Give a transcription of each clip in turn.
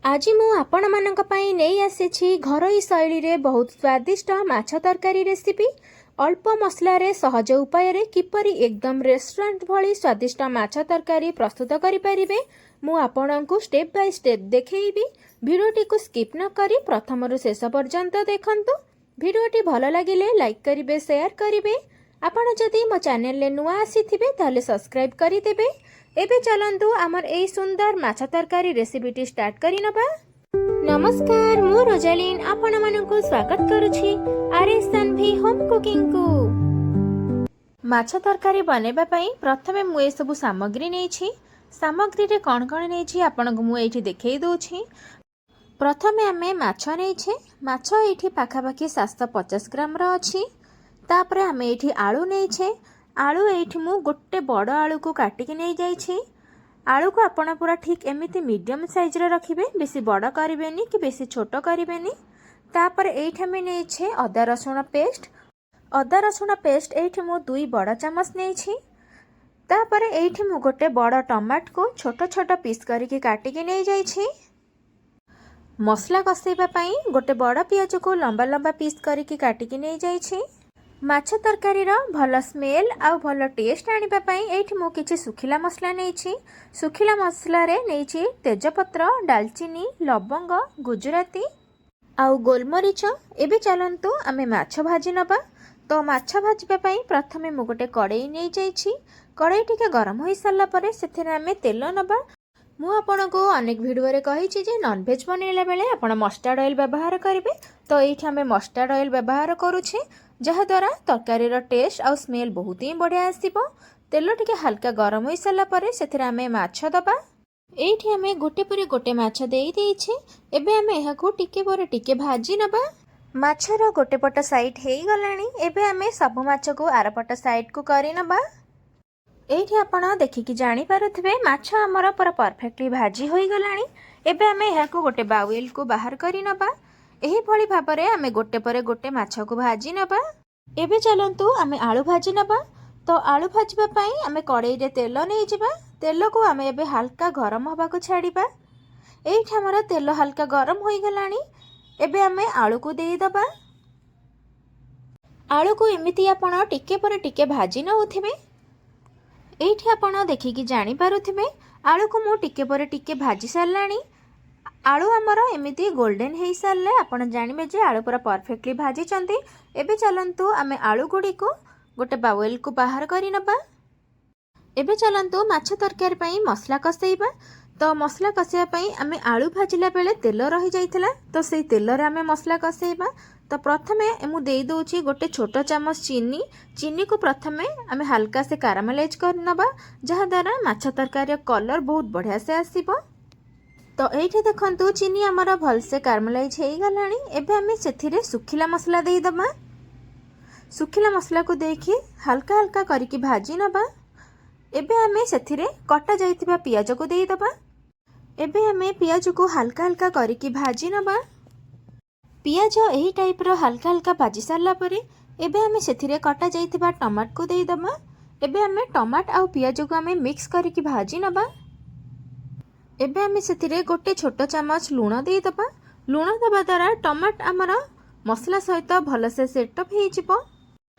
आज मु आपण मानक पई नहीं आसी घरोई शैली रे बहुत स्वादिष्ट माछ तरकारी रेसिपी अल्प मसला रे सहज उपाय रे किपरि एकदम रेस्टोरेंट भली स्वादिष्ट माछ तरकारी प्रस्तुत करि परिबे मु आपणको स्टेप बाय स्टेप देखैबी। भिडियोटी को स्किप न करी प्रथम रु शेष पर्यंत देखंतु। भिडियोटी भल लागिले लाइक करिवे, शेयर करिवे। आपण जदि मो चैनल ले नुआ आसीथिबे ताले सब्सक्राइब करि देबे। एबे चलंतु आमर ए सुंदर माछ तरकारी रेसिपीटी स्टार्ट करि नबा। नमस्कार, मु रोजालिन आपण मानकु स्वागत करूछि आरएसएन भी होम कुकिंग को। माछ तरकारी बनेबा पई प्रथमे मु ए सब सामग्री नेछि। सामग्री रे कोन कोन नेछि आपनको मु एठी देखै दोछि। प्रथमे आमे माछ नेछे। माछ एठी पाखापाखी 750 ग्राम रो अछि। तापरे आमे एठी आलू नेछे। आलू एठी मु गोटे बड़ आलू को काटिकी नहीं जाइछि। आलू को आपण पूरा ठीक एमिति मीडियम साइज रे रखिबे, बेसी बड़ करिवेनी कि बेसी छोट करिवेनी। तापर एठी आमे नेछे अदा रसुण पेस्ट। अदा रसुण पेस्ट एठी मु 2 बड़ चामच नेछि। तापर एठी मु गोटे बड़ टमाटो को छोट छोट पीस करिकी काटिकी नहीं जाइछि। मसला कसेबा पई गोटे बड़ पियाज को लंबा लंबा पीस करिकी काटिकी नहीं जाइछि। माछ तरकारी रो भल स्मेल आउ भल टेस्ट आनिबा पई एठी मु किछि सुखिला मसला नेछि। सुखिला मसला रे नेछि तेजपत्र, दालचीनी, लवंग, गुजराती आउ गोलमरीच। एबे चलंतु आमे माछ भाजी नबा। तो माछ भाजीबा पई प्रथमे मु गोटे कड़ाई नै जाइछि। कड़ाई टिके गरम होई सारला परे सेथिरे आमे तेल नबा। मु आपनको अनेक भिडियो रे कहिछि जे नॉन वेज बनेला बेले आपण मस्टर्ड ऑयल व्यवहार करिवे। तो एठी आमे मस्टर्ड ऑयल व्यवहार करूछि, जहा द्वारा तरकारी रो टेस्ट आउ स्मेल बहुत ही बढ़िया आसीबो। तेल टिके हल्का गरम होई सारला परे सेथिरे आमे माछ दबा। एठी आमे गोटे परे गोटे माछ देई देइछि। एबे आमे एहा को टिके परे टिके भाजी नबा। माछर गोटे पट साइड हेई गलानी। एबे आमे सब माछ को आर पट साइड को करि नबा। एठी आपण देखिकी जानि पारुथिबे माछ हमर पूरा परफेक्टली भाजी होई गलानी। एबे आमे एहा को गोटे बाउल को बाहर करि नबा। एही भली भाबरे आमे गोटे परे गोटे माछ को भाजी नबा। एबे चलंतु आमे आलू भाजी नबा। तो आलू भाजीबा पई आमे कड़ाई रे तेल नै जिबा। तेल को आमे एबे हल्का गरम होबा को छाड़ीबा। एठी हमर तेल हल्का गरम होई गलानी। एबे आमे आलू को देई दबा। आलू को एमिति आपण टिके परे टिके भाजी नउथिबे। एठी आपण देखिकी जानि पारुथिबे आलू को मु टिके परे टिके भाजी सारलानी। आलू आमर एमिति गोल्डन हेई सारले आपण जानिबे जे आलू पूरा परफेक्टली भाजी चंती। एबे चलंतु आमे आलू गुडी को गोटे बाउल को बाहर करि नबा। एबे चलंतु माछ तरकारी पई मसला कसेइबा। तो मसला कसेया पई आमे आलू भाजिला बेले तेल रही जाइथिला। तो सेई तेल रे आमे मसला कसेइबा। तो प्रथमे मु देई दोछि गोटे छोट चामच चीनी। चीनी को प्रथमे आमे हल्का से कारामेलाइज कर नबा, जहा द्वारा माछ तरकारी कलर बहुत बढ़िया से आसीबो। तो एठी देखंतु चीनी हमर भल से कारामेलाइज हेई गलानी। एबे आमे सेथिरे सुखिला मसला देई दबा। सुखिला मसला को देखि हल्का हल्का करिकी भाजी नबा। एबे आमे सेथिरे कटा जाइथिबा पियाज को देई दबा। एबे आमे पियाज को हल्का हल्का करिकी भाजी नबा। पियाज एही टाइप रो हल्का हल्का भाजी सारला परे एबे आमे सेथिरे कटा जाइथिबा टमाट को देई दबा। एबे आमे टमाट आउ पियाज को आमे मिक्स करिकी भाजी नबा। एबे आमे सेथिरे गोटे छोट चामच लूण देई दबा। लूण दबा द्वारा टमाट आमर मसला सहित भल से सेटअप हेई जिवो।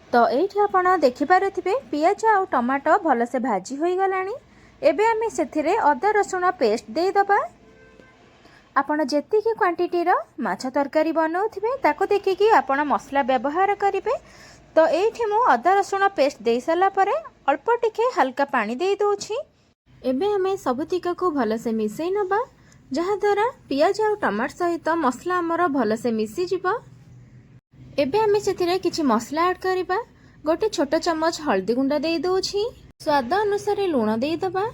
तो एठी आपण देखि पारुथिबे पियाज आउ टमाटो भल से भाजी होई गलानी। एबे आमे सेथिरे अदा रसुण पेस्ट देई दबा। आपण जेतिकी क्वांटिटी रो माछ तरकारी बनाउथिबे ताको देखिकी आपण मसला व्यवहार करिवे। तो एठी मु अदा रसुण पेस्ट देई साला परे अल्प टिके हल्का पानी देई दोछि। एबे हमें सबुतिका को भल से मिसई नबा, जहा द्वारा पियाज आउ टमाट सहित मसला हमर भल से मिसी जिवो। एबे हमें सेथिरे किछि मसला ऐड करिबा। गोटे छोट चम्मच हल्दी गुंडा देई दोछि। स्वाद अनुसार लूण देई दबा।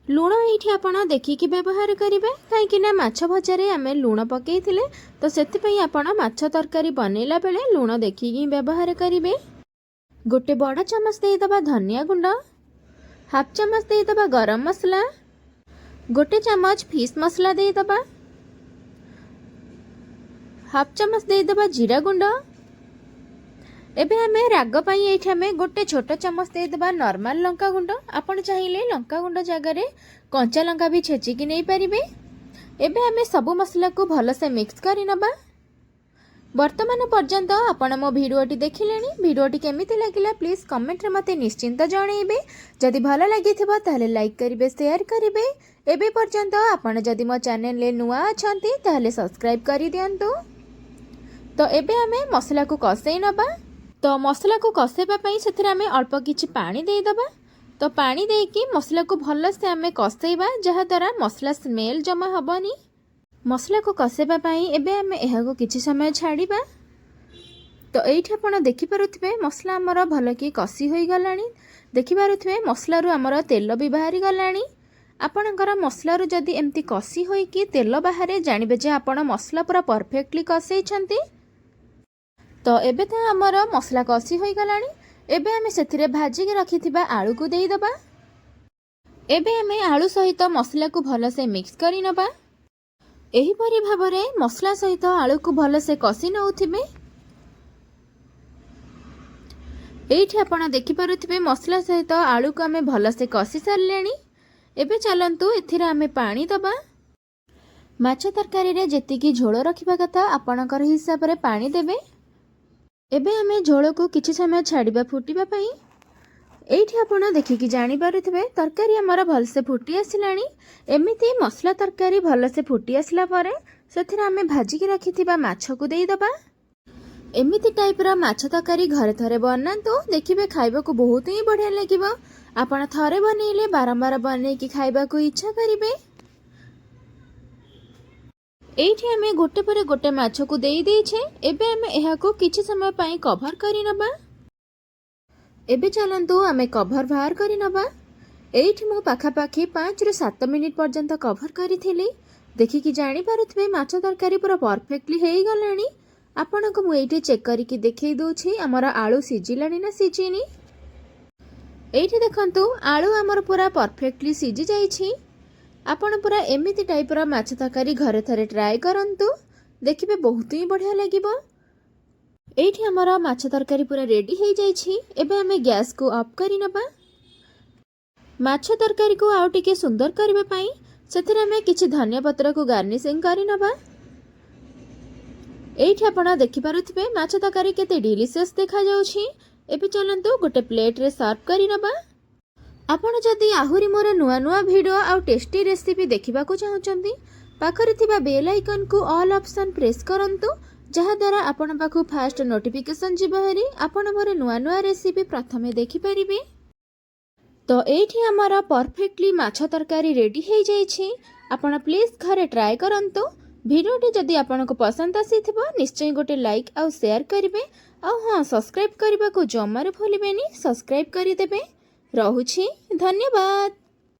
लूण एठी आपण देखिकी व्यवहार करिवे, काहे कि ना माछ भजा रे आमे लूण पकेइथिले। तो सेति पई आपण माछ तरकारी बनेला बेले लूण देखिकी व्यवहार करिवे। गोटे बड़ चम्मच देई दबा धनिया गुंडा। हाफ चम्मच दे दबा गरम मसला। गोटे चम्मच फिश मसला दे दबा। हाफ चम्मच दे दबा जीरा गुंड। एबे हमें राग पाई एठी हमें गोटे छोट चम्मच दे दबा नॉर्मल लंका गुंड। आपण चाहिए लंका गुंड जगह रे कंचा लंका भी छेचिकी नहीं पारिबे। एबे आमे सबु मसला को भलसे मिक्स करी नबा। वर्तमान पर्यंत आपण मो भिडियोटी देखिलेनी। भिडियोटी केमिति लागिला प्लीज कमेंट रे मते निश्चिंत जणैबे। जदि भल लागिथिबो ताले लाइक करिवे, शेयर करिवे। एबे पर्यंत आपण जदि मो चैनल ले नुआ अछंती ताले सब्सक्राइब करि दियंतु। तो एबे आमे मसला को कसेई नबा। तो मसला को कसेबा पई सेथिरे आमे अल्प किछि पानी देई दबा। तो पानी देकी मसला को भल से आमे कसेइबा, जहा द्वारा मसला स्मेल जमा हबनी। मसला को कसेबा पई एबे आमे एहा को किछि समय छाड़ीबा। तो एइठ आपण देखि पारुथिबे मसला हमर भल कि कसी होई गलानी। देखि पारुथिबे मसला रु हमर तेल भी बाहरी गलानी। आपणकर मसला रु जदि एमती कसी होई कि तेल बाहरे जानिबे जे आपण मसला पूरा परफेक्टली कसेई छंती। तो एबे तो हमर मसला कसी होई गलानी। एबे आमे सेथिरे भाजी के रखिथिबा आलू को देई दबा। एबे आमे आलू सहित मसला को भल से मिक्स करी नबा। एही परी भाबरे मसला सहित आलू को भल से कसी नउथिबे। एइठी आपण देखि पारुथिबे मसला सहित आलू को आमे भल से कसी सारलेनी। एबे चलंतु एथिरे आमे पानी दबा। माछ तरकारी रे जेतिकी झोल रखिबा कथा आपणकर हिसाब रे पानी देबे। एबे आमे झोल को किछि समय छाड़िबा फुटिबा पई। एइठी आपण देखिकी जानि पारुथिबे तरकारी हमर भल से फुटी आसिलानी। एमिति मसला तरकारी भल से फुटी आसला परे सेथिरे आमे भाजी के रखिथिबा माछ को देई दबा। एमिति टाइप रा माछ तरकारी घरे थरे बनांतु, देखिबे खाइबा को बहुत ही बढ़िया लागिबो। आपण थरे बनेइले बारंबार बनै कि खाइबा को इच्छा करिवे। एइठी आमे गोटे परे गोटे माछ को देई देइछे। एबे आमे एहा को किछि समय पई कवर करि नबा। एबे चलंतु आमे कवर बाहर करि नबा। एइठी मो पाखा पाखी 5 रु 7 मिनिट पर्यंत कवर करिथिली। देखिकी जानि पारुथिबे माछ तरकारी पूरा परफेक्टली हेई गलानी। आपनको मु एइठी चेक करिकी देखै दोछि हमर आलू सिजिलानी ना सिजिनी। एइठी देखंतु आलू हमर पूरा परफेक्टली सिजी जाइछि। आपण पूरा एमिति टाइप रा माछ तरकारी घरे थरे ट्राई करंतु, देखिबे बहुत ही बढ़िया लागिबो। एइठी हमर माछ तरकारी पूरा रेडी हेई जाइछि। एबे हमें गैस को ऑफ करि नबा। माछ तरकारी को आउ टिके सुंदर करबा पई सेथिरे हमें किछि धनिया पत्र को गार्निशिंग करि नबा। एइठी आपण देखि पारुथिबे माछ तरकारी केते डिलीशियस देखा जाउछि। एबे चलंतु गोटे प्लेट रे सर्व करि नबा। आपण जदि आहुरी मोर नुआ नुआ वीडियो आउ टेस्टी रेसिपी देखिबा को चाहुचंती, पाखरे थिबा बेल आइकन को ऑल ऑप्शन प्रेस करंतु, जहा द्वारा आपण पाखु फास्ट नोटिफिकेशन जिबहरी आपण मोर नुआ नुआ रेसिपी प्रथमे देखि परिबे। तो एइठी हमर परफेक्टली माछ तरकारी रेडी हेई जाइछि। आपण प्लीज घरे ट्राई करंतु। वीडियोटी जदि आपण को पसंद आसीथिबो निश्चय गोटे लाइक आउ शेयर करिवे। आउ हां, सब्सक्राइब करबा को जमारे भूलिबेनी। सब्सक्राइब करि देबे। रहुछि, धन्यवाद।